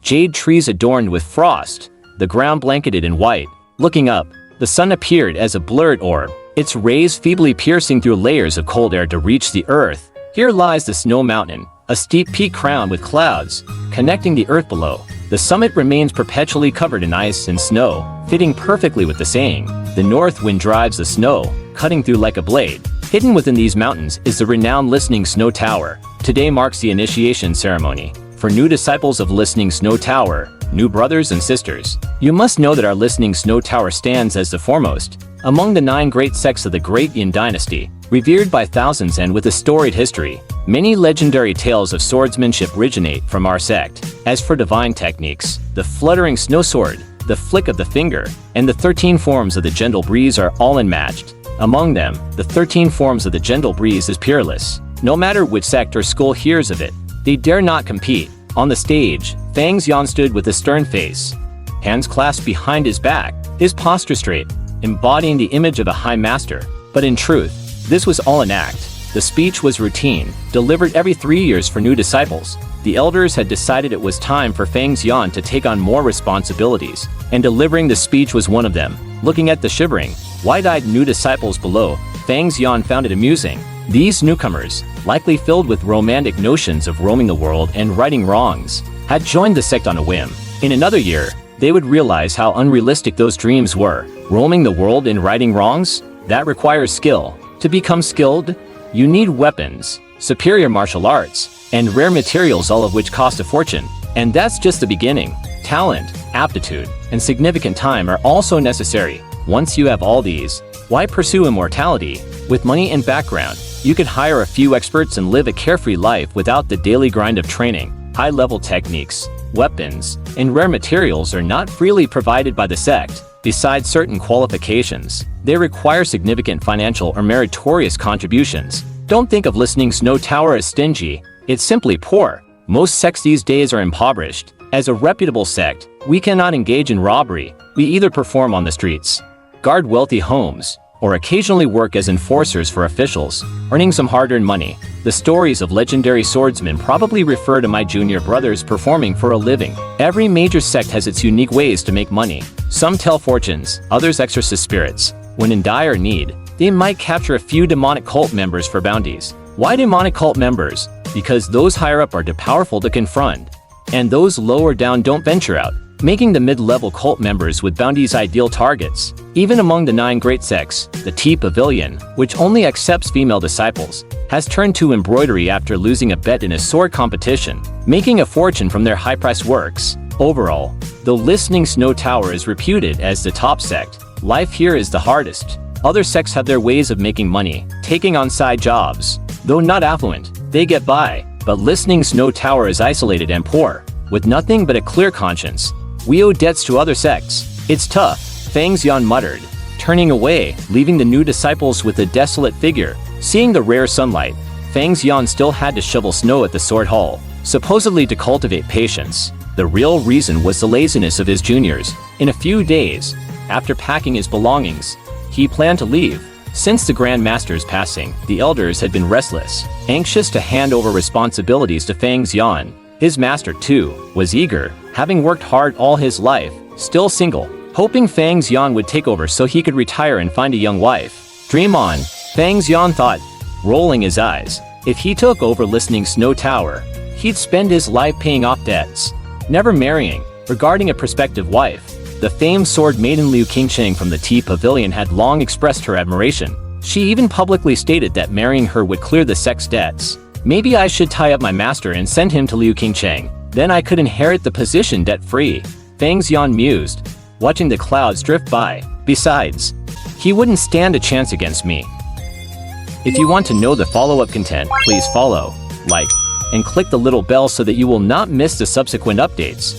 jade trees adorned with frost, the ground blanketed in white. Looking up, the sun appeared as a blurred orb, its rays feebly piercing through layers of cold air to reach the earth. Here lies the snow mountain, a steep peak crowned with clouds, connecting the earth below. The summit remains perpetually covered in ice and snow, fitting perfectly with the saying, "The north wind drives the snow, cutting through like a blade." Hidden within these mountains is the renowned Listening Snow Tower. Today marks the initiation ceremony for new disciples of Listening Snow Tower, new brothers and sisters. You must know that our Listening Snow Tower stands as the foremost among the 9 great sects of the Great Yin dynasty, revered by thousands and with a storied history. Many legendary tales of swordsmanship originate from our sect. As for divine techniques, the fluttering snow sword, the flick of the finger, and the 13 forms of the gentle breeze are all unmatched. Among them, the 13 forms of the gentle breeze is peerless. No matter which sect or school hears of it, they dare not compete. On the stage, Fang Xian stood with a stern face, hands clasped behind his back, his posture straight, embodying the image of a high master. But in truth, this was all an act. The speech was routine, delivered every 3 years for new disciples. The elders had decided it was time for Fang Xian to take on more responsibilities, and delivering the speech was one of them. Looking at the shivering, wide-eyed new disciples below, Fang Xian found it amusing. These newcomers, likely filled with romantic notions of roaming the world and righting wrongs, had joined the sect on a whim. In another year, they would realize how unrealistic those dreams were. Roaming the world and righting wrongs? That requires skill. To become skilled, you need weapons, superior martial arts, and rare materials, all of which cost a fortune. And that's just the beginning. Talent, aptitude, and significant time are also necessary. Once you have all these, why pursue immortality? With money and background, you could hire a few experts and live a carefree life without the daily grind of training. High-level techniques, weapons, and rare materials are not freely provided by the sect. Besides certain qualifications, they require significant financial or meritorious contributions. Don't think of Listening Snow Tower as stingy, it's simply poor. Most sects these days are impoverished. As a reputable sect, we cannot engage in robbery. We either perform on the streets, guard wealthy homes, or occasionally work as enforcers for officials, earning some hard-earned money. The stories of legendary swordsmen probably refer to my junior brothers performing for a living. Every major sect has its unique ways to make money. Some tell fortunes, others exorcise spirits. When in dire need, they might capture a few demonic cult members for bounties. Why demonic cult members? Because those higher up are too powerful to confront, and those lower down don't venture out, making the mid-level cult members with bounties ideal targets. Even among the 9 great sects, the Tea Pavilion, which only accepts female disciples, has turned to embroidery after losing a bet in a sword competition, making a fortune from their high-priced works. Overall, though Listening Snow Tower is reputed as the top sect, life here is the hardest. Other sects have their ways of making money, taking on side jobs. Though not affluent, they get by, but Listening Snow Tower is isolated and poor, with nothing but a clear conscience. We owe debts to other sects. It's tough, Fang Xian muttered, turning away, leaving the new disciples with a desolate figure. Seeing the rare sunlight, Fang Xian still had to shovel snow at the sword hall, supposedly to cultivate patience. The real reason was the laziness of his juniors. In a few days, after packing his belongings, he planned to leave. Since the Grand Master's passing, the elders had been restless, anxious to hand over responsibilities to Fang Xian. His master, too, was eager, having worked hard all his life, still single, hoping Fang Xian would take over so he could retire and find a young wife. Dream on, Fang Xian thought, rolling his eyes. If he took over Listening Snow Tower, he'd spend his life paying off debts, never marrying. Regarding a prospective wife, the famed sword maiden Liu Qingcheng from the Tea Pavilion had long expressed her admiration. She even publicly stated that marrying her would clear the sect's debts. Maybe I should tie up my master and send him to Liu Qingcheng. Then I could inherit the position debt-free. Fang Xian mused, watching the clouds drift by. Besides, he wouldn't stand a chance against me. If you want to know the follow-up content, please follow, like, and click the little bell so that you will not miss the subsequent updates.